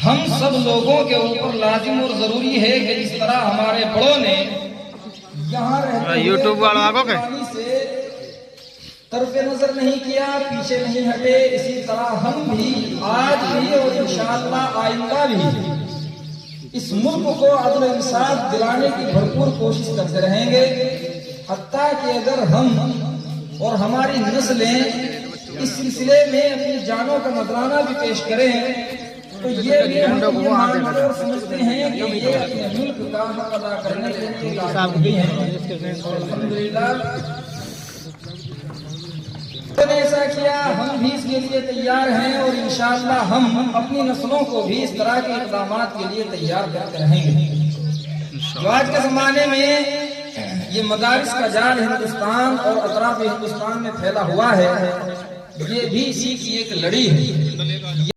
ہم سب لوگوں کے اوپر لازم اور ضروری ہے کہ جس طرح ہمارے بڑوں نے یہاں رہتے یوٹیوب والوں سے طرف نظر نہیں کیا، پیچھے نہیں ہٹے، اسی طرح ہم بھی آج بھی اور انشاءاللہ آئندہ بھی اس ملک کو عدل و انصاف دلانے کی بھرپور کوشش کرتے رہیں گے، حتیٰ کہ اگر ہم اور ہماری نسلیں اس سلسلے میں اپنی جانوں کا نذرانہ بھی پیش کریں تو یہ بھی ہم یہ مانتے اور سمجھتے ہیں کہ یہ اپنے ملک کا حق ادا کرنے کے لیے لازم بھی ہیں۔ الحمدللہ نے ایسا کیا، ہم بھی اس کے لیے تیار ہیں اور انشاءاللہ ہم اپنی نسلوں کو بھی اس طرح کے اقدامات کے لیے تیار کرتے رہیں گے۔ جو آج کے زمانے میں یہ مدارس کا جال ہندوستان اور اطراف ہندوستان میں پھیلا ہوا ہے، یہ بھی اسی کی ایک لڑی ہے۔